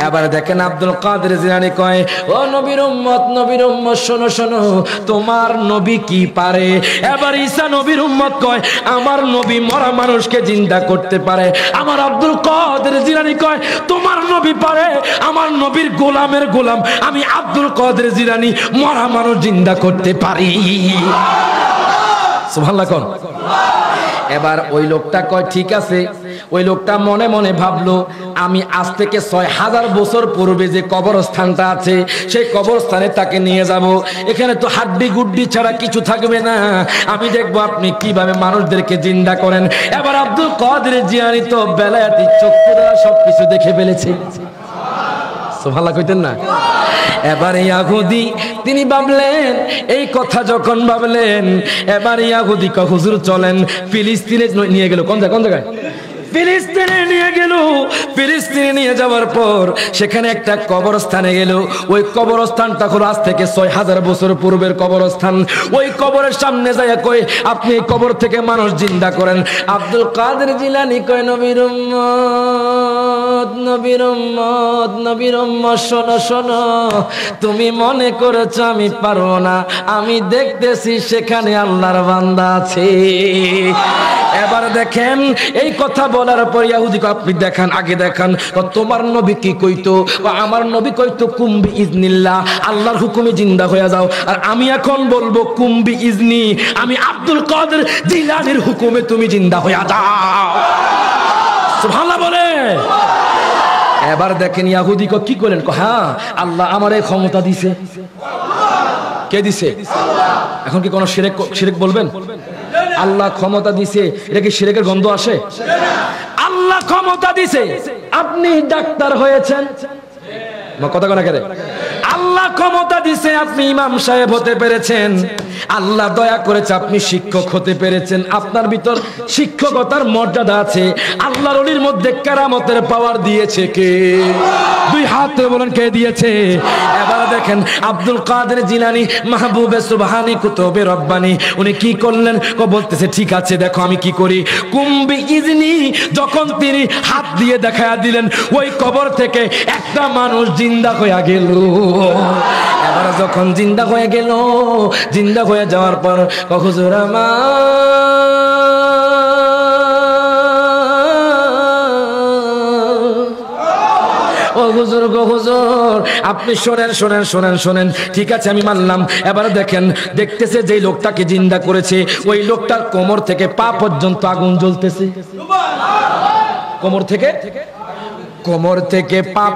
এবার দেখেন আব্দুল কাদের জিলানী কয়, ও নবীর উম্মত শোনো শোনো, তোমার নবী কি পারে? এবার ঈসা নবীর উম্মত কয়, আমার নবী মরা মানুষকে জিন্দা করতে পারে। আমার আব্দুল কাদের জিলানী কয়, তোমার নবী পারে? আমার নবীর গোলামের গোলাম আমি আব্দুল কাদের জিলানী মরা মানুষ জিন্দা করতে পারি। সুবহানাল্লাহ কোন। এবার ওই লোকটা কয় ঠিক আছে। ওই লোকটা মনে মনে ভাবলো, আমি আজ থেকে ৬০০০ বছর পূর্বে যে কবরস্থানটা আছে সেই কবরস্থানে তাকে নিয়ে যাব। এখানে তো হাড্ডি গুড্ডি ছাড়া কিছু থাকবে না, আমি দেখবো আপনি কিভাবে মানুষদেরকে জিন্দা করেন। এবার আব্দুল কাদের জিলানী তো বেলায়েতি চক্ষু দ্বারা সবকিছু দেখে ফেলেছে। সুবহানাল্লাহ কইতেন না। এবার ইয়াহুদি তিনি ভাবলেন, এই কথা যখন ভাবলেন, এবার ইয়াহুদি কয়, হুজুর চলেন ফিলিস্তিনে নিয়ে গেল। কোন জায়গায়? ফিলিস্তিনে নিয়ে গেল। ফিলিস্তিনে নিয়ে যাওয়ার পর সেখানে একটা কবরস্থানে গেল। ওই কবরস্থানটা হলো আজ থেকে ৬০০০ বছর পূর্বের কবরস্থান। ওই কবরের সামনে যায় কই, আপনি এই কবর থেকে মানুষ জিন্দা করেন। আব্দুল কাদের জিলানী কয়, নবীর উম্মত শোনো শোনো, তুমি মনে করেছো আমি পারবো না, আমি দেখতেছি সেখানে আল্লাহর বান্দা আছে। এবার দেখেন এই কথা বলার পর ইহুদিকে আপনি দেখান, আগে দেখান তোমার নবী কি কইতো? আমার নবী কইতো কুম্বি ইজনিল্লাহ, আল্লাহর হুকুমে জিন্দা হয়ে যাও। আর আমি এখন বলবো কুম্বি ইজনি, আমি আব্দুল কাদের জিলানীর হুকুমে তুমি জিন্দা হয়ে যাও। সুবহানাল্লাহ বলে। এবার দেখেন ইহুদি কি করলেন, হ্যাঁ আল্লাহ আমার এই ক্ষমতা দিছে। কে দিছে? এখন কি কোন শিরক বলবেন? আল্লাহ ক্ষমতা দিছে, এটা কি শিরকের গন্ধ আসে? আল্লাহ ক্ষমতা দিছে, আপনি ডাক্তার হয়েছেন, কথা কোনা করে। আল্লাহ ক্ষমতা দিছে, আপনি ইমাম সাহেব হতে পেরেছেন। আল্লাহ দয়া করেছে, আপনি শিক্ষক হতে পেরেছেন। আপনার ভিতর শিক্ষকতার মর্যাদা আছে। আল্লাহর ওলির মধ্যে কেরামতের পাওয়ার দিয়েছে কে? দুই হাত বলেন কে দিয়েছে? এবার দেখেন আব্দুল কাদের জিলানী মাহবুবে সুবহানী কুতুবে রব্বানী উনি কি করলেন? বলতেছে ঠিক আছে দেখো আমি কি করি। কুম্বি ইজনি, যখন তিনি হাত দিয়ে দেখায়া দিলেন, ওই কবর থেকে একটা মানুষ জিন্দা হয়ে গেল। এবার যখন জিন্দা হয়ে গেল, জিন্দা হয়ে যাওয়ার পর হুজুর ও হুজুর গো হুজুর, আপনি শোনেন, ঠিক আছে আমি মানলাম। এবার দেখেন, দেখতেছে যে লোকটাকে জিন্দা করেছে ওই লোকটার কোমর থেকে পা পর্যন্ত আগুন জ্বলতেছে। কোমর থেকে পা